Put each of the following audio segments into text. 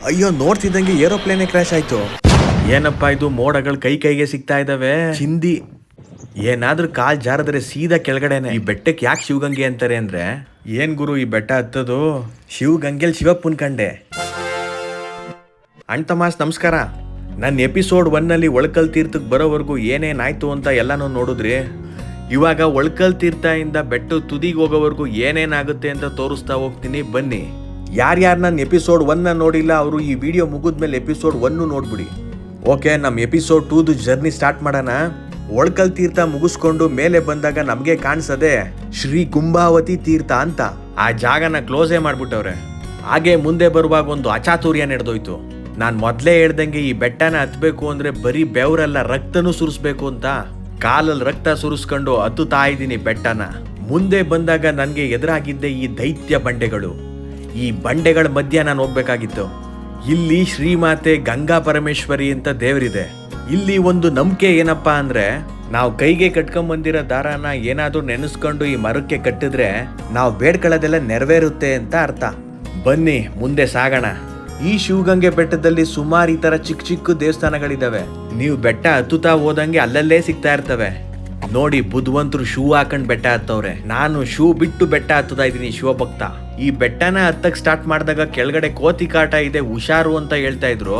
ಅಯ್ಯೋ, ನೋಡ್ತಿದ್ದಂಗೆ ಏರೋಪ್ಲೇನೆ ಕ್ರಾಶ್ ಆಯ್ತು. ಏನಪ್ಪಾ ಇದು, ಮೋಡಗಳು ಕೈಗೆ ಸಿಗ್ತಾ ಇದಾವೆ. ಚಿಂದಿ ಏನಾದ್ರೂ ಕಾಲ್ ಜಾರದ್ರೆ ಸೀದಾ ಕೆಳಗಡೆನೆ. ಈ ಬೆಟ್ಟಕ್ಕೆ ಯಾಕೆ ಶಿವಗಂಗೆ ಅಂತಾರೆ ಅಂದ್ರೆ, ಏನ್ ಗುರು ಈ ಬೆಟ್ಟ ಹತ್ತದು? ಶಿವಗಂಗೆಲ್ ಶಿವಪ್ಪನ್ ಕಂಡೆ. ಅಣ್ತಮಾಸ್ ನಮಸ್ಕಾರ. ನನ್ನ ಎಪಿಸೋಡ್ 1 ಒಳಕಲ್ ತೀರ್ಥಕ್ಕೆ ಬರೋವರೆಗೂ ಏನೇನಾಯ್ತು ಅಂತ ಎಲ್ಲಾನು ನೋಡಿದ್ರಿ. ಇವಾಗ ಒಳಕಲ್ ತೀರ್ಥ ಇಂದ ಬೆಟ್ಟ ತುದಿಗೆ ಹೋಗೋವರೆಗೂ ಏನೇನಾಗುತ್ತೆ ಅಂತ ತೋರಿಸ್ತಾ ಹೋಗ್ತೀನಿ, ಬನ್ನಿ. ಯಾರ್ಯಾರು ನನ್ನ ಎಪಿಸೋಡ್ 1 ನೋಡಿಲ್ಲ ಅವರು ಈ ವಿಡಿಯೋ ಮುಗಿದ್ಮೇಲೆ ಎಪಿಸೋಡ್ 1 ನೋಡ್ಬಿಡಿ. ಓಕೆ, ನಮ್ಮ ಎಪಿಸೋಡ್ 2 ಜರ್ನಿ ಸ್ಟಾರ್ಟ್ ಮಾಡೋಣ. ಒಳಕಲ್ ತೀರ್ಥ ಮುಗಿಸ್ಕೊಂಡು ಮೇಲೆ ಬಂದಾಗ ನಮಗೆ ಕಾಣಿಸದೆ ಶ್ರೀ ಕುಂಭಾವತಿ ತೀರ್ಥ ಅಂತ. ಆ ಜಾಗನ ಕ್ಲೋಸೇ ಮಾಡ್ಬಿಟ್ಟವ್ರೆ. ಹಾಗೆ ಮುಂದೆ ಬರುವಾಗ ಒಂದು ಅಚಾತುರ್ಯ ನಡೆದೋಯ್ತು. ನಾನು ಮೊದಲೇ ಹೇಳ್ದಂಗೆ ಈ ಬೆಟ್ಟನ ಹತ್ಬೇಕು ಅಂದ್ರೆ ಬರೀ ಬೆವರಲ್ಲ, ರಕ್ತನೂ ಸುರಿಸ್ಬೇಕು ಅಂತ ಕಾಲಲ್ಲಿ ರಕ್ತ ಸುರಿಸ್ಕೊಂಡು ಹತ್ತುತ್ತಾ ಇದ್ದೀನಿ ಬೆಟ್ಟನ. ಮುಂದೆ ಬಂದಾಗ ನನಗೆ ಎದುರಾಗಿದ್ದೆ ಈ ದೈತ್ಯ ಬಂಡೆಗಳು. ಈ ಬಂಡೆಗಳ ಮಧ್ಯ ನಾನು ಹೋಗ್ಬೇಕಾಗಿತ್ತು. ಇಲ್ಲಿ ಶ್ರೀಮಾತೆ ಗಂಗಾ ಪರಮೇಶ್ವರಿ ಅಂತ ದೇವರಿದೆ. ಇಲ್ಲಿ ಒಂದು ನಂಬಿಕೆ ಏನಪ್ಪಾ ಅಂದ್ರೆ, ನಾವು ಕೈಗೆ ಕಟ್ಕೊಂಡ್ ಬಂದಿರೋ ದಾರಾನ ಏನಾದ್ರೂ ನೆನೆಸ್ಕೊಂಡು ಈ ಮರಕ್ಕೆ ಕಟ್ಟಿದ್ರೆ ನಾವು ಬೇಡ್ಕೊಳ್ಳೋದೆಲ್ಲ ನೆರವೇರುತ್ತೆ ಅಂತ ಅರ್ಥ. ಬನ್ನಿ ಮುಂದೆ ಸಾಗೋಣ. ಈ ಶಿವಗಂಗೆ ಬೆಟ್ಟದಲ್ಲಿ ಸುಮಾರು ಈ ತರ ಚಿಕ್ಕ ಚಿಕ್ಕ ದೇವಸ್ಥಾನಗಳಿದಾವೆ. ನೀವು ಬೆಟ್ಟ ಹತ್ತುತ್ತಾ ಹೋದಂಗೆ ಅಲ್ಲಲ್ಲೇ ಸಿಗ್ತಾ ಇರ್ತವೆ. ನೋಡಿ, ಬುದ್ಧವಂತರು ಶೂ ಹಾಕೊಂಡ್ ಬೆಟ್ಟ ಹತ್ತವ್ರೆ. ನಾನು ಶೂ ಬಿಟ್ಟು ಬೆಟ್ಟ ಹತ್ತುತ್ತಾ ಇದ್ದೀನಿ, ಶಿವಭಕ್ತ. ಈ ಬೆಟ್ಟನ ಹತ್ತಕ್ ಸ್ಟಾರ್ಟ್ ಮಾಡಿದಾಗ ಕೆಳಗಡೆ ಕೋತಿ ಕಾಟ ಇದೆ, ಹುಷಾರು ಅಂತ ಹೇಳ್ತಾ ಇದ್ರು.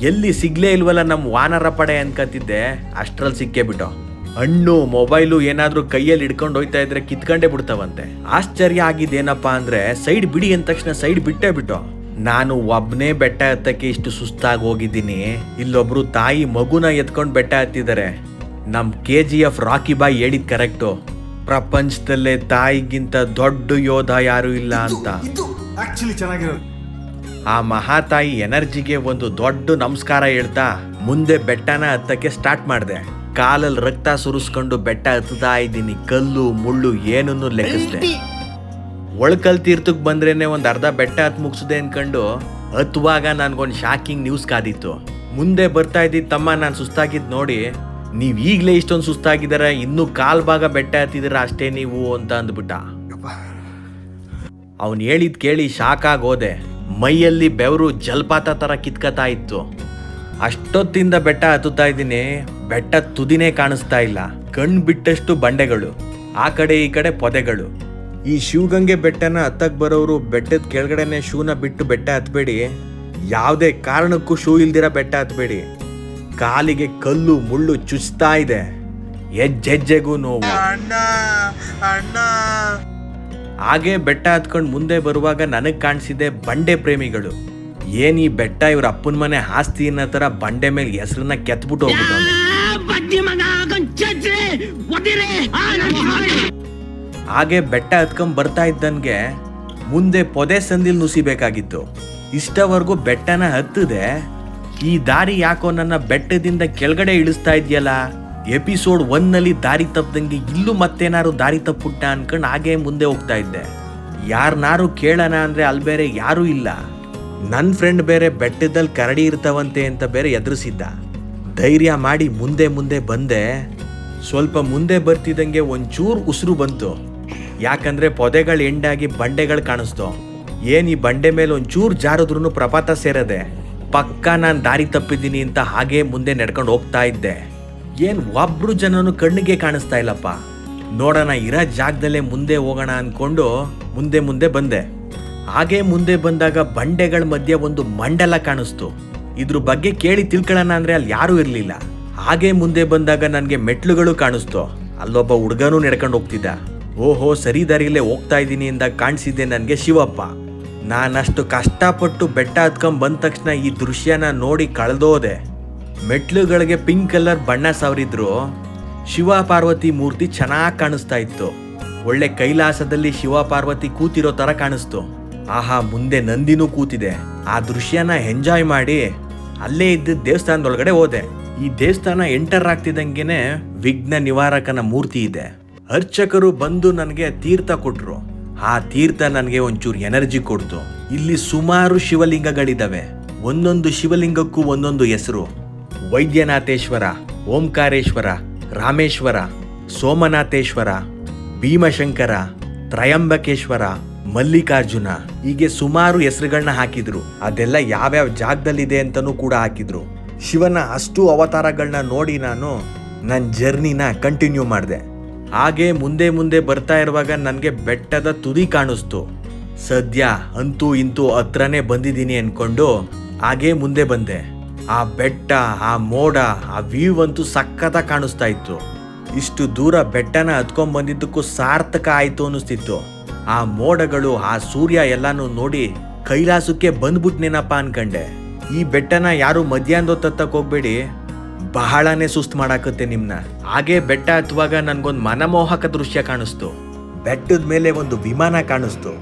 ಎಲ್ಲಿ ಸಿಗ್ಲೇ ಇಲ್ವಲ್ಲ ನಮ್ ವಾನರ ಪಡೆ ಅನ್ಕತ್ತಿದ್ದೆ, ಅಷ್ಟ್ರಲ್ಲಿ ಸಿಕ್ಕೇ ಬಿಟ್ಟು. ಹಣ್ಣು ಮೊಬೈಲು ಏನಾದ್ರೂ ಕೈಯಲ್ಲಿ ಹಿಡ್ಕೊಂಡು ಹೋಯ್ತಾ ಇದ್ರೆ ಕಿತ್ಕೊಂಡೇ ಬಿಡ್ತಾವಂತೆ. ಆಶ್ಚರ್ಯ ಆಗಿದ್ದೇನಪ್ಪಾ ಅಂದ್ರೆ, ಸೈಡ್ ಬಿಡಿ ಅಂದ ತಕ್ಷಣ ಸೈಡ್ ಬಿಟ್ಟೇ ಬಿಟ್ಟು. ನಾನು ಒಬ್ನೇ ಬೆಟ್ಟ ಹತ್ತಕ್ಕೆ ಇಷ್ಟು ಸುಸ್ತಾಗಿ ಹೋಗಿದ್ದೀನಿ. ಇಲ್ಲೊಬ್ರು ತಾಯಿ ಮಗುನ ಎತ್ಕೊಂಡು ಬೆಟ್ಟ ಹತ್ತಿದ್ದಾರೆ. ನಮ್ KGF ರಾಕಿ ಬಾಯ್ ಹೇಳಿದ್ ಕರೆಕ್ಟು, ಪ್ರಪಂಚದಲ್ಲೇ ತಾಯಿಗಿಂತ ದೊಡ್ಡ ಯೋಧ ಯಾರು ಇಲ್ಲ ಅಂತ. ಆ ಮಹಾತಾಯಿ ಎನರ್ಜಿಗೆ ಒಂದು ದೊಡ್ಡ ನಮಸ್ಕಾರ ಹೇಳ್ತಾ ಮುಂದೆ ಬೆಟ್ಟನ ಹತ್ತಕ್ಕೆ ಸ್ಟಾರ್ಟ್ ಮಾಡಿದೆ. ಕಾಲಲ್ಲಿ ರಕ್ತ ಸುರಿಸ್ಕೊಂಡು ಬೆಟ್ಟ ಹತ್ತುತ್ತಾ ಇದ್ದೀನಿ. ಕಲ್ಲು ಮುಳ್ಳು ಏನನ್ನು ಲೆಕ್ಕಿಸ್ದೆ. ಒಳಕಲ್ ತೀರ್ಥಕ್ಕೆ ಬಂದ್ರೇನೆ ಒಂದ್ ಅರ್ಧ ಬೆಟ್ಟ ಹತ್ತು ಮುಗಿಸಿದೆ ಅನ್ಕೊಂಡು ಹತ್ತುವಾಗ ನನ್ಗೊಂದು ಶಾಕಿಂಗ್ ನ್ಯೂಸ್ ಕಾದಿತ್ತು. ಮುಂದೆ ಬರ್ತಾ ಇದ್ದಿದ್ ತಮ್ಮ ನಾನು ಸುಸ್ತಾಗಿದ್ ನೋಡಿ, ನೀವ್ ಈಗ್ಲೇ ಇಷ್ಟೊಂದು ಸುಸ್ತಾಗಿದಾರ, ಇನ್ನೂ ಕಾಲ್ ಭಾಗ ಬೆಟ್ಟ ಹತ್ತಿದಿರ ಅಷ್ಟೇ ನೀವು ಅಂತ ಅಂದ್ಬಿಟ್ಟ. ಅವನ್ ಹೇಳಿದ್ ಕೇಳಿ ಶಾಕ್ ಆಗೋದೆ. ಮೈಯಲ್ಲಿ ಬೆವರು ಜಲಪಾತ ತರ ಕಿತ್ಕತಾ ಇತ್ತು. ಅಷ್ಟೊತ್ತಿಂದ ಬೆಟ್ಟ ಹತ್ತುತ್ತಾ ಇದ್ದೀನಿ. ಬೆಟ್ಟ ತುದಿನೇ ಕಾಣಿಸ್ತಾ ಇಲ್ಲ. ಕಣ್ ಬಿಟ್ಟಷ್ಟು ಬಂಡೆಗಳು, ಆ ಕಡೆ ಈ ಕಡೆ ಪೊದೆಗಳು. ಈ ಶಿವಗಂಗೆ ಬೆಟ್ಟನ ಹತ್ತಕ್ ಬರೋರು ಬೆಟ್ಟದ ಕೆಳಗಡೆನೆ ಶೂನ ಬಿಟ್ಟು ಬೆಟ್ಟ ಹತ್ಬೇಡಿ. ಯಾವುದೇ ಕಾರಣಕ್ಕೂ ಶೂ ಇಲ್ದಿರ ಬೆಟ್ಟ ಹತ್ಬೇಡಿ. ಕಾಲಿಗೆ ಕಲ್ಲು ಮುಳ್ಳು ಚುಚ್ತಾ ಇದೆ, ಹೆಜ್ಜೆಜ್ಜೆಗೂ ನೋವು. ಹಾಗೆ ಬೆಟ್ಟ ಹತ್ಕೊಂಡು ಮುಂದೆ ಬರುವಾಗ ನನಗ್ ಕಾಣಿಸಿದೆ ಬಂಡೆ ಪ್ರೇಮಿಗಳು. ಏನ್ ಈ ಬೆಟ್ಟ ಇವ್ರ ಅಪ್ಪನ ಮನೆ ಆಸ್ತಿ ಅನ್ನೋ ತರ ಬಂಡೆ ಮೇಲೆ ಹೆಸರನ್ನ ಕೆತ್ಬಿಟ್ಟು ಹೋಗ್ಬಿಟ್ಟು. ಹಾಗೆ ಬೆಟ್ಟ ಹತ್ಕೊಂಡ್ ಬರ್ತಾ ಇದ್ದನ್ಗೆ ಮುಂದೆ ಪೊದೆ ಸಂದಿಲ್ ನುಸಿಬೇಕಾಗಿತ್ತು. ಇಷ್ಟವರೆಗೂ ಬೆಟ್ಟನ ಹತ್ತದೆ. ಈ ದಾರಿ ಯಾಕೋ ನನ್ನ ಬೆಟ್ಟದಿಂದ ಕೆಳಗಡೆ ಇಳಿಸ್ತಾ ಇದೆಯಲ್ಲ. ಎಪಿಸೋಡ್ 1 ದಾರಿ ತಪ್ಪದಂಗೆ ಇಲ್ಲೂ ಮತ್ತೇನಾರು ದಾರಿ ತಪ್ಪುಟ್ಟ ಅನ್ಕೊಂಡು ಹಾಗೆ ಮುಂದೆ ಹೋಗ್ತಾ ಇದ್ದೆ. ಯಾರನ್ನಾರು ಕೇಳೋಣ ಅಂದ್ರೆ ಅಲ್ಲಿ ಬೇರೆ ಯಾರೂ ಇಲ್ಲ. ನನ್ನ ಫ್ರೆಂಡ್ ಬೇರೆ ಬೆಟ್ಟದಲ್ಲಿ ಕರಡಿ ಇರ್ತಾವಂತೆ ಅಂತ ಬೇರೆ ಎದುರಿಸಿದ್ದ. ಧೈರ್ಯ ಮಾಡಿ ಮುಂದೆ ಮುಂದೆ ಬಂದೆ. ಸ್ವಲ್ಪ ಮುಂದೆ ಬರ್ತಿದ್ದಂಗೆ ಒಂಚೂರು ಉಸಿರು ಬಂತು. ಯಾಕಂದ್ರೆ ಪೊದೆಗಳು ಎಂಡಾಗಿ ಬಂಡೆಗಳು ಕಾಣಿಸ್ತು. ಏನ್ ಈ ಬಂಡೆ ಮೇಲೆ ಒಂಚೂರು ಜಾರದ್ರೂ ಪ್ರಪಾತ ಸೇರದೆ. ಪಕ್ಕ ನಾನು ದಾರಿ ತಪ್ಪಿದ್ದೀನಿ ಅಂತ ಹಾಗೆ ಮುಂದೆ ನಡ್ಕೊಂಡು ಹೋಗ್ತಾ ಇದ್ದೆ. ಏನ್ ಒಬ್ರು ಜನನು ಕಣ್ಣಿಗೆ ಕಾಣಿಸ್ತಾ ಇಲ್ಲಪ್ಪ. ನೋಡೋಣ ಇರೋ ಜಾಗದಲ್ಲೇ ಮುಂದೆ ಹೋಗೋಣ ಅನ್ಕೊಂಡು ಮುಂದೆ ಮುಂದೆ ಬಂದೆ. ಹಾಗೆ ಮುಂದೆ ಬಂದಾಗ ಬಂಡೆಗಳ ಮಧ್ಯೆ ಒಂದು ಮಂಡಲ ಕಾಣಿಸ್ತು. ಇದ್ರ ಬಗ್ಗೆ ಕೇಳಿ ತಿಳ್ಕೊಳ್ಳೋಣ ಅಂದ್ರೆ ಅಲ್ಲಿ ಯಾರೂ ಇರ್ಲಿಲ್ಲ. ಹಾಗೆ ಮುಂದೆ ಬಂದಾಗ ನನ್ಗೆ ಮೆಟ್ಲುಗಳು ಕಾಣಿಸ್ತು. ಅಲ್ಲೊಬ್ಬ ಹುಡುಗನೂ ನಡ್ಕೊಂಡು ಹೋಗ್ತಿದ್ದ. ಓಹೋ, ಸರಿ ದಾರಿಯಲ್ಲೇ ಹೋಗ್ತಾ ಇದ್ದೀನಿ ಅಂದಾಗ ಕಾಣಿಸಿದ್ದೆ ನನ್ಗೆ ಶಿವಪ್ಪ. ನಾನಷ್ಟು ಕಷ್ಟಪಟ್ಟು ಬೆಟ್ಟ ಹತ್ಕೊಂಡ್ ಬಂದ ತಕ್ಷಣ ಈ ದೃಶ್ಯನ ನೋಡಿ ಕಳೆದೋದೆ. ಮೆಟ್ಲುಗಳಿಗೆ ಪಿಂಕ್ ಕಲರ್ ಬಣ್ಣ ಸವರಿದ್ರು. ಶಿವ ಪಾರ್ವತಿ ಮೂರ್ತಿ ಚೆನ್ನಾಗಿ ಕಾಣಿಸ್ತಾ ಇತ್ತು. ಒಳ್ಳೆ ಕೈಲಾಸದಲ್ಲಿ ಶಿವ ಪಾರ್ವತಿ ಕೂತಿರೋ ತರ ಕಾಣಿಸ್ತು. ಆಹಾ, ಮುಂದೆ ನಂದಿನೂ ಕೂತಿದೆ. ಆ ದೃಶ್ಯನ ಎಂಜಾಯ್ ಮಾಡಿ ಅಲ್ಲೇ ಇದ್ದ ದೇವಸ್ಥಾನದೊಳಗಡೆ ಹೋದೆ. ಈ ದೇವಸ್ಥಾನ ಎಂಟರ್ ಆಗ್ತಿದ್ದಂಗೆನೆ ವಿಘ್ನ ನಿವಾರಕನ ಮೂರ್ತಿ ಇದೆ. ಅರ್ಚಕರು ಬಂದು ನನಗೆ ತೀರ್ಥ ಕೊಟ್ರು. ಆ ತೀರ್ಥ ನನಗೆ ಒಂಚೂರು ಎನರ್ಜಿ ಕೊಡ್ತು. ಇಲ್ಲಿ ಸುಮಾರು ಶಿವಲಿಂಗಗಳಿದಾವೆ. ಒಂದೊಂದು ಶಿವಲಿಂಗಕ್ಕೂ ಒಂದೊಂದು ಹೆಸರು. ವೈದ್ಯನಾಥೇಶ್ವರ, ಓಂಕಾರೇಶ್ವರ, ರಾಮೇಶ್ವರ, ಸೋಮನಾಥೇಶ್ವರ, ಭೀಮಶಂಕರ, ತ್ರಯಂಬಕೇಶ್ವರ, ಮಲ್ಲಿಕಾರ್ಜುನ, ಹೀಗೆ ಸುಮಾರು ಹೆಸರುಗಳನ್ನ ಹಾಕಿದ್ರು. ಅದೆಲ್ಲ ಯಾವ್ಯಾವ ಜಾಗದಲ್ಲಿದೆ ಅಂತನೂ ಕೂಡ ಹಾಕಿದ್ರು. ಶಿವನ ಅಷ್ಟು ಅವತಾರಗಳನ್ನ ನೋಡಿ ನಾನು ನನ್ನ ಜರ್ನಿನ ಕಂಟಿನ್ಯೂ ಮಾಡಿದೆ. ಹಾಗೆ ಮುಂದೆ ಮುಂದೆ ಬರ್ತಾ ಇರುವಾಗ ನನಗೆ ಬೆಟ್ಟದ ತುದಿ ಕಾಣಿಸ್ತು. ಸದ್ಯ ಅಂತೂ ಇಂತೂ ಹತ್ರನೇ ಬಂದಿದ್ದೀನಿ ಅನ್ಕೊಂಡು ಹಾಗೆ ಮುಂದೆ ಬಂದೆ. ಆ ಬೆಟ್ಟ, ಆ ಮೋಡ, ಆ ವ್ಯೂ ಅಂತೂ ಸಖತ್ತಾಗಿ ಕಾಣಿಸ್ತಾ ಇತ್ತು. ಇಷ್ಟು ದೂರ ಬೆಟ್ಟನ ಹತ್ಕೊಂಡ್ ಬಂದಿದ್ದಕ್ಕೂ ಸಾರ್ಥಕ ಆಯ್ತು ಅನ್ನಿಸ್ತಿತ್ತು. ಆ ಮೋಡಗಳು, ಆ ಸೂರ್ಯ ಎಲ್ಲಾನು ನೋಡಿ ಕೈಲಾಸಕ್ಕೆ ಬಂದ್ಬಿಟ್ನೇನಪ್ಪ ಅನ್ಕಂಡೆ. ಈ ಬೆಟ್ಟನ ಯಾರು ಮಧ್ಯಾಹ್ನದ ಹತ್ತಕ್ ಹೋಗ್ಬೇಡಿ, ಬಹಳನೇ ಸುಸ್ತು ಮಾಡಾಕತ್ತೆ ನಿಮ್ನ. ಹಾಗೆ ಬೆಟ್ಟ ಹತ್ತುವಾಗ ನನ್ಗೊಂದು ಮನಮೋಹಕ ದೃಶ್ಯ ಕಾಣಿಸ್ತು. ಬೆಟ್ಟದ ಮೇಲೆ ಒಂದು ವಿಮಾನ ಕಾಣಿಸ್ತು.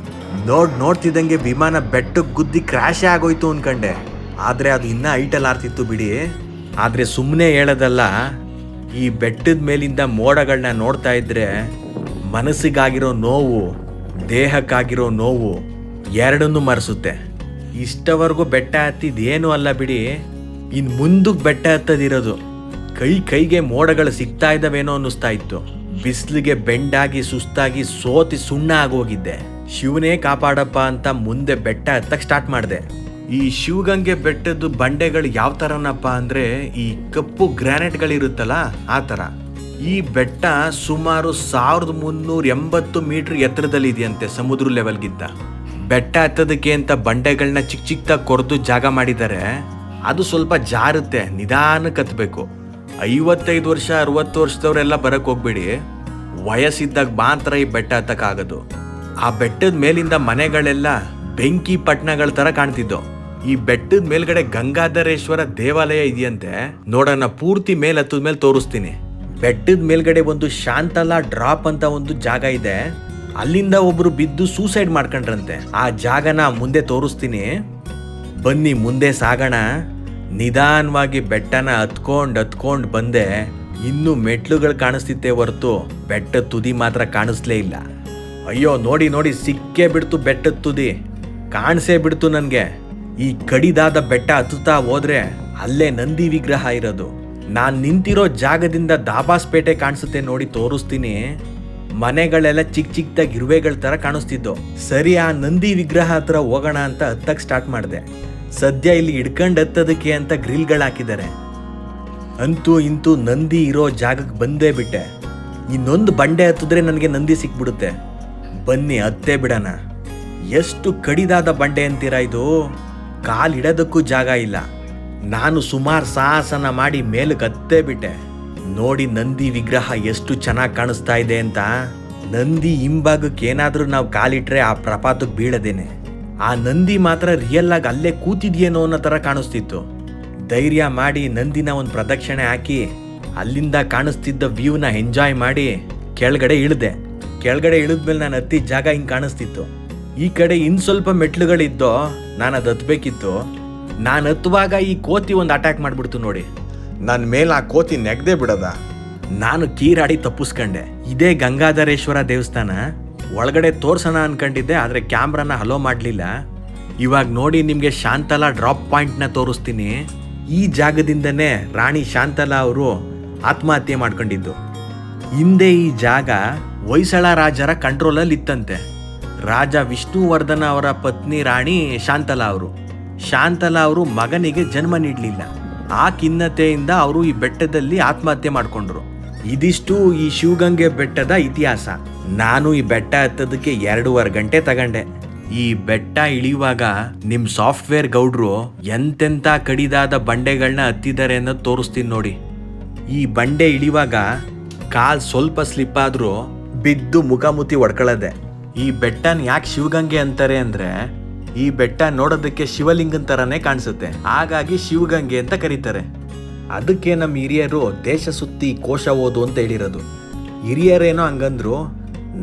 ನೋಡ್ತಿದ್ದಂಗೆ ವಿಮಾನ ಬೆಟ್ಟಕ್ಕೆ ಗುದ್ದಿ ಕ್ರ್ಯಾಶೇ ಆಗೋಯ್ತು ಅನ್ಕಂಡೆ. ಆದ್ರೆ ಅದು ಇನ್ನ ಹೈಟಲ್ಲಿ ಆರ್ತಿತ್ತು ಬಿಡಿ. ಆದ್ರೆ ಸುಮ್ಮನೆ ಹೇಳೋದಲ್ಲ, ಈ ಬೆಟ್ಟದ ಮೇಲಿಂದ ಮೋಡಗಳನ್ನ ನೋಡ್ತಾ ಇದ್ರೆ ಮನಸ್ಸಿಗಾಗಿರೋ ನೋವು, ದೇಹಕ್ಕಾಗಿರೋ ನೋವು ಎರಡನ್ನೂ ಮರೆಸುತ್ತೆ. ಇಷ್ಟವರೆಗೂ ಬೆಟ್ಟ ಹತ್ತಿದ್ದೇನು ಅಲ್ಲ ಬಿಡಿ, ಇನ್ ಮುಂದಕ್ಕೆ ಬೆಟ್ಟ ಹತ್ತದಿರೋದು. ಕೈಗೆ ಮೋಡಗಳು ಸಿಗ್ತಾ ಇದ್ದಾವೇನೋ ಅನ್ನಿಸ್ತಾ ಇತ್ತು. ಬಿಸಿಲಿಗೆ ಬೆಂಡಾಗಿ ಸುಸ್ತಾಗಿ ಸೋತಿ ಸುಣ್ಣ ಆಗೋಗಿದ್ದೆ. ಶಿವನೇ ಕಾಪಾಡಪ್ಪ ಅಂತ ಮುಂದೆ ಬೆಟ್ಟ ಹತ್ತಕ್ಕೆ ಸ್ಟಾರ್ಟ್ ಮಾಡಿದೆ. ಈ ಶಿವಗಂಗೆ ಬೆಟ್ಟದ ಬಂಡೆಗಳು ಯಾವ ಥರನಪ್ಪ ಅಂದರೆ ಈ ಕಪ್ಪು ಗ್ರಾನೈಟ್ಗಳಿರುತ್ತಲ್ಲ ಆ ಥರ. ಈ ಬೆಟ್ಟ ಸುಮಾರು 1380 ಮೀಟರ್ ಎತ್ತರದಲ್ಲಿ ಇದೆಯಂತೆ ಸಮುದ್ರ ಲೆವೆಲ್ಗಿಂತ. ಬೆಟ್ಟ ಹತ್ತೋದಕ್ಕೆ ಅಂತ ಬಂಡೆಗಳನ್ನ ಚಿಕ್ಕದಾಗಿ ಕೊರೆದು ಜಾಗ ಮಾಡಿದ್ದಾರೆ. ಅದು ಸ್ವಲ್ಪ ಜಾರುತ್ತೆ, ನಿಧಾನಕ್ಕೆ ಹತ್ತಬೇಕು. 55 ವರ್ಷ 60 ವರ್ಷದವರೆಲ್ಲ ಬರಕ್ಕೆ ಹೋಗ್ಬೇಡಿ, ವಯಸ್ಸಿದ್ದಾಗ ಮಾತ್ರ ಈ ಬೆಟ್ಟ ಹತ್ತಕ್ಕಾಗೋದು. ಆ ಬೆಟ್ಟದ ಮೇಲಿಂದ ಮನೆಗಳೆಲ್ಲ ಬೆಂಕಿ ಪಟ್ಟಣಗಳ ಥರ ಕಾಣ್ತಿದ್ದೋ. ಈ ಬೆಟ್ಟದ ಮೇಲ್ಗಡೆ ಗಂಗಾಧರೇಶ್ವರ ದೇವಾಲಯ ಇದೆಯಂತೆ. ನೋಡೋಣ, ಪೂರ್ತಿ ಮೇಲ್ ಹತ್ತದ ಮೇಲೆ ತೋರಿಸ್ತೀನಿ. ಬೆಟ್ಟದ ಮೇಲ್ಗಡೆ ಒಂದು ಶಾಂತಲಾ ಡ್ರಾಪ್ ಅಂತ ಒಂದು ಜಾಗ ಇದೆ. ಅಲ್ಲಿಂದ ಒಬ್ರು ಬಿದ್ದು ಸೂಸೈಡ್ ಮಾಡ್ಕೊಂಡ್ರಂತೆ. ಆ ಜಾಗನ ಮುಂದೆ ತೋರಿಸ್ತೀನಿ, ಬನ್ನಿ ಮುಂದೆ ಸಾಗೋಣ. ನಿಧಾನವಾಗಿ ಬೆಟ್ಟನ ಹತ್ಕೊಂಡ್ ಬಂದೆ. ಇನ್ನು ಮೆಟ್ಲುಗಳು ಕಾಣಿಸ್ತಿತ್ತೆ ಹೊರತು ಬೆಟ್ಟದ ತುದಿ ಮಾತ್ರ ಕಾಣಿಸ್ಲೇ ಇಲ್ಲ. ಅಯ್ಯೋ ನೋಡಿ ಸಿಕ್ಕೇ ಬಿಡ್ತು ಬೆಟ್ಟದ ತುದಿ, ಕಾಣಿಸೇ ಬಿಡ್ತು ನನಗೆ. ಈ ಕಡಿದಾದ ಬೆಟ್ಟ ಹತ್ತುತ್ತಾ ಹೋದ್ರೆ ಅಲ್ಲೇ ನಂದಿ ವಿಗ್ರಹ ಇರೋದು. ನಾನ್ ನಿಂತಿರೋ ಜಾಗದಿಂದ ದಾಬಾಸ್ಪೇಟೆ ಕಾಣಿಸುತ್ತೆ ನೋಡಿ, ತೋರಿಸ್ತೀನಿ. ಮನೆಗಳೆಲ್ಲ ಚಿಕ್ಕದಾಗಿ ಇರುವೆಗಳ ತರ ಕಾಣಿಸ್ತಿದ್ದು. ಸರಿ, ಆ ನಂದಿ ವಿಗ್ರಹ ಹತ್ರ ಹೋಗೋಣ ಅಂತ ಹತ್ತಕ್ ಸ್ಟಾರ್ಟ್ ಮಾಡಿದೆ. ಸದ್ಯ ಇಲ್ಲಿ ಹಿಡ್ಕೊಂಡು ಹತ್ತದಕ್ಕೆ ಅಂತ ಗ್ರಿಲ್ಗಳು ಹಾಕಿದ್ದಾರೆ. ಅಂತೂ ಇಂತೂ ನಂದಿ ಇರೋ ಜಾಗಕ್ಕೆ ಬಂದೇ ಬಿಟ್ಟೆ. ಇನ್ನೊಂದು ಬಂಡೆ ಹತ್ತಿದ್ರೆ ನನಗೆ ನಂದಿ ಸಿಕ್ಬಿಡುತ್ತೆ. ಬನ್ನಿ ಹತ್ತೇ ಬಿಡೋಣ. ಎಷ್ಟು ಕಡಿದಾದ ಬಂಡೆ ಅಂತೀರಾ ಇದು, ಕಾಲಿಡೋದಕ್ಕೂ ಜಾಗ ಇಲ್ಲ. ನಾನು ಸುಮಾರು ಸಾಹಸನ ಮಾಡಿ ಮೇಲಕ್ಕೆ ಹತ್ತೇ ಬಿಟ್ಟೆ. ನೋಡಿ ನಂದಿ ವಿಗ್ರಹ ಎಷ್ಟು ಚೆನ್ನಾಗಿ ಕಾಣಿಸ್ತಾ ಇದೆ ಅಂತ. ನಂದಿ ಹಿಂಭಾಗಕ್ಕೆ ಏನಾದ್ರೂ ನಾವು ಕಾಲಿಟ್ರೆ ಆ ಪ್ರಪಾತಕ್ಕೆ ಬೀಳದೇನೆ. ಆ ನಂದಿ ಮಾತ್ರ ರಿಯಲ್ ಆಗಿ ಅಲ್ಲೇ ಕೂತಿದ್ಯೇನೋ ಅನ್ನೋ ತರ ಕಾಣಿಸ್ತಿತ್ತು. ಧೈರ್ಯ ಮಾಡಿ ನಂದಿನ ಒಂದು ಪ್ರದಕ್ಷಿಣೆ ಹಾಕಿ ಅಲ್ಲಿಂದ ಕಾಣಿಸ್ತಿದ್ದ ವ್ಯೂನ ಎಂಜಾಯ್ ಮಾಡಿ ಕೆಳಗಡೆ ಇಳಿದ್ಮೇಲೆ ನಾನು ಹತ್ತಿದ ಜಾಗ ಹಿಂಗೆ ಕಾಣಿಸ್ತಿತ್ತು. ಈ ಕಡೆ ಇನ್ ಸ್ವಲ್ಪ ಮೆಟ್ಲುಗಳಿದ್ದೋ, ನಾನು ಅದು ಹತ್ಬೇಕಿತ್ತು. ನಾನು ಹತ್ತುವಾಗ ಈ ಕೋತಿ ಒಂದು ಅಟ್ಯಾಕ್ ಮಾಡ್ಬಿಡ್ತು ನೋಡಿ. ನನ್ನ ಮೇಲೆ ಆ ಕೋತಿ ನೆಗದೆ ಬಿಡದ. ನಾನು ಕೀರಾಡಿ ತಪ್ಪಿಸ್ಕೊಂಡೆ. ಇದೇ ಗಂಗಾಧರೇಶ್ವರ ದೇವಸ್ಥಾನ. ಒಳಗಡೆ ತೋರ್ಸೋಣ ಅನ್ಕೊಂಡಿದ್ದೆ, ಆದರೆ ಕ್ಯಾಮ್ರಾನ ಹಲೋ ಮಾಡಲಿಲ್ಲ. ಇವಾಗ ನೋಡಿ ನಿಮಗೆ ಶಾಂತಲಾ ಡ್ರಾಪ್ ಪಾಯಿಂಟ್ನ ತೋರಿಸ್ತೀನಿ. ಈ ಜಾಗದಿಂದನೇ ರಾಣಿ ಶಾಂತಲಾ ಅವರು ಆತ್ಮಹತ್ಯೆ ಮಾಡ್ಕೊಂಡಿದ್ದು. ಹಿಂದೆ ಈ ಜಾಗ ಹೊಯ್ಸಳ ರಾಜರ ಕಂಟ್ರೋಲಲ್ಲಿ ಇತ್ತಂತೆ. ರಾಜ ವಿಷ್ಣುವರ್ಧನ ಅವರ ಪತ್ನಿ ರಾಣಿ ಶಾಂತಲಾ ಅವರು ಮಗನಿಗೆ ಜನ್ಮ ನೀಡಲಿಲ್ಲ. ಆ ಖಿನ್ನತೆಯಿಂದ ಅವರು ಈ ಬೆಟ್ಟದಲ್ಲಿ ಆತ್ಮಹತ್ಯೆ ಮಾಡಿಕೊಂಡ್ರು. ಇದಿಷ್ಟು ಈ ಶಿವಗಂಗೆ ಬೆಟ್ಟದ ಇತಿಹಾಸ. ನಾನು ಈ ಬೆಟ್ಟ ಹತ್ತೋದಕ್ಕೆ 2.5 ಗಂಟೆ ತಗೊಂಡೆ. ಈ ಬೆಟ್ಟ ಇಳಿಯುವಾಗ ನಿಮ್ ಸಾಫ್ಟ್ವೇರ್ ಗೌಡ್ರು ಎಂತೆಂಥ ಕಡಿದಾದ ಬಂಡೆಗಳನ್ನ ಹತ್ತಿದ್ದಾರೆ ಅನ್ನೋದು ತೋರಿಸ್ತೀನಿ ನೋಡಿ. ಈ ಬಂಡೆ ಇಳಿಯುವಾಗ ಕಾಲ್ ಸ್ವಲ್ಪ ಸ್ಲಿಪ್ ಆದ್ರೂ ಬಿದ್ದು ಮುಖಾಮುಖಿ ಹೊಡ್ಕೊಳ್ಳದೆ. ಈ ಬೆಟ್ಟನ ಯಾಕೆ ಶಿವಗಂಗೆ ಅಂತಾರೆ ಅಂದ್ರೆ, ಈ ಬೆಟ್ಟ ನೋಡೋದಕ್ಕೆ ಶಿವಲಿಂಗನ್ ತರನೇ ಕಾಣಿಸುತ್ತೆ, ಹಾಗಾಗಿ ಶಿವಗಂಗೆ ಅಂತ ಕರೀತಾರೆ. ಅದಕ್ಕೆ ನಮ್ಮ ಹಿರಿಯರು ದೇಶ ಸುತ್ತಿ ಕೋಶ ಓದು ಅಂತ ಹೇಳಿರೋದು. ಹಿರಿಯರೇನೋ ಹಂಗಂದ್ರು,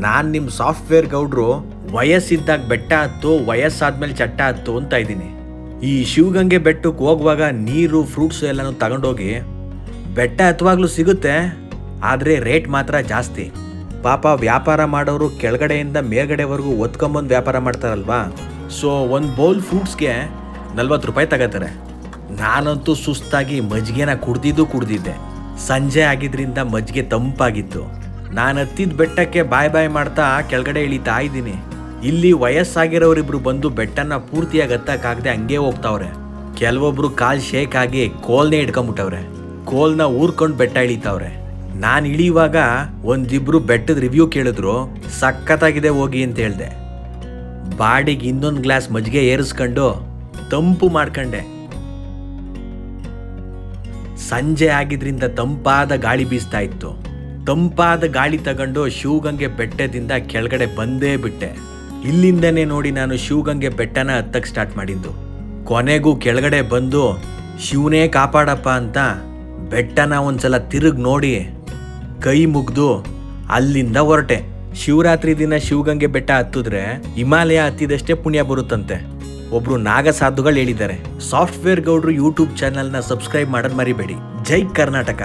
ನಾನು ನಿಮ್ಮ ಸಾಫ್ಟ್ವೇರ್ ಗೌಡ್ರು ವಯಸ್ಸಿದ್ದಾಗ ಬೆಟ್ಟ ಹತ್ತು, ವಯಸ್ಸಾದ್ಮೇಲೆ ಚಟ್ಟ ಹತ್ತು ಅಂತ ಇದ್ದೀನಿ. ಈ ಶಿವಗಂಗೆ ಬೆಟ್ಟಕ್ಕೆ ಹೋಗುವಾಗ ನೀರು ಫ್ರೂಟ್ಸ್ ಎಲ್ಲನೂ ತಗೊಂಡೋಗಿ ಬೆಟ್ಟ ಹತ್ತುವಾಗ್ಲೂ ಸಿಗುತ್ತೆ, ಆದರೆ ರೇಟ್ ಮಾತ್ರ ಜಾಸ್ತಿ. ಪಾಪ ವ್ಯಾಪಾರ ಮಾಡೋರು ಕೆಳಗಡೆಯಿಂದ ಮೇಲ್ಗಡೆವರೆಗೂ ಒತ್ಕೊಂಬಂದು ವ್ಯಾಪಾರ ಮಾಡ್ತಾರಲ್ವಾ, ಸೊ ಒಂದು ಬೌಲ್ ಫ್ರೂಟ್ಸ್ಗೆ 40 ರೂಪಾಯಿ ತಗೋತಾರೆ. ನಾನಂತೂ ಸುಸ್ತಾಗಿ ಮಜ್ಜಿಗೆನ ಕುಡ್ದಿದ್ದೆ. ಸಂಜೆ ಆಗಿದ್ರಿಂದ ಮಜ್ಜಿಗೆ ತಂಪಾಗಿತ್ತು. ನಾನು ಹತ್ತಿದ ಬೆಟ್ಟಕ್ಕೆ ಬಾಯ್ ಮಾಡ್ತಾ ಕೆಳಗಡೆ ಇಳಿತಾ ಇದ್ದೀನಿ. ಇಲ್ಲಿ ವಯಸ್ಸಾಗಿರೋರಿಬ್ರು ಬಂದು ಬೆಟ್ಟನ ಪೂರ್ತಿಯಾಗಿ ಹತ್ತಕ್ಕಾಗದೆ ಹಂಗೆ ಹೋಗ್ತಾವ್ರೆ. ಕೆಲವೊಬ್ರು ಕಾಲ್ ಶೇಕ್ ಆಗಿ ಕೋಲ್ನೇ ಹಿಡ್ಕೊಂಬಿಟ್ಟವ್ರೆ. ಕೋಲ್ನ ಊರ್ಕೊಂಡು ಬೆಟ್ಟ ಇಳಿತಾವ್ರೆ. ನಾನು ಇಳಿಯುವಾಗ ಒಂದಿಬ್ರು ಬೆಟ್ಟದ ರಿವ್ಯೂ ಕೇಳಿದ್ರು. ಸಖತ್ತಾಗಿದೆ ಹೋಗಿ ಅಂತ ಹೇಳ್ದೆ. ಬಾಡಿಗೆ ಇನ್ನೊಂದು ಗ್ಲಾಸ್ ಮಜ್ಜಿಗೆ ಏರಿಸ್ಕೊಂಡು ತಂಪು ಮಾಡ್ಕೊಂಡೆ. ಸಂಜೆ ಆಗಿದ್ರಿಂದ ತಂಪಾದ ಗಾಳಿ ಬೀಸ್ತಾ ಇತ್ತು. ತಂಪಾದ ಗಾಳಿ ತಗೊಂಡು ಶಿವಗಂಗೆ ಬೆಟ್ಟದಿಂದ ಕೆಳಗಡೆ ಬಂದೇ ಬಿಟ್ಟೆ. ಇಲ್ಲಿಂದನೇ ನೋಡಿ ನಾನು ಶಿವಗಂಗೆ ಬೆಟ್ಟನ ಹತ್ತಕ್ಕೆ ಸ್ಟಾರ್ಟ್ ಮಾಡಿದ್ದು. ಕೊನೆಗೂ ಕೆಳಗಡೆ ಬಂದು ಶಿವನೇ ಕಾಪಾಡಪ್ಪ ಅಂತ ಬೆಟ್ಟನ ಒಂದ್ಸಲ ತಿರುಗಿ ನೋಡಿ ಕೈ ಮುಗ್ದು ಅಲ್ಲಿಂದ ಹೊರಟೆ. ಶಿವರಾತ್ರಿ ದಿನ ಶಿವಗಂಗೆ ಬೆಟ್ಟ ಹತ್ತಿದ್ರೆ ಹಿಮಾಲಯ ಹತ್ತಿದಷ್ಟೇ ಪುಣ್ಯ ಬರುತ್ತಂತೆ ಒಬ್ರು ನಾಗಸಾಧುಗಳು ಹೇಳಿದ್ದಾರೆ. ಸಾಫ್ಟ್ವೇರ್ ಗೌಡ್ರು ಯೂಟ್ಯೂಬ್ ಚಾನಲ್ನ ಸಬ್ಸ್ಕ್ರೈಬ್ ಮಾಡೋದು ಮರಿಬೇಡಿ. ಜೈ ಕರ್ನಾಟಕ.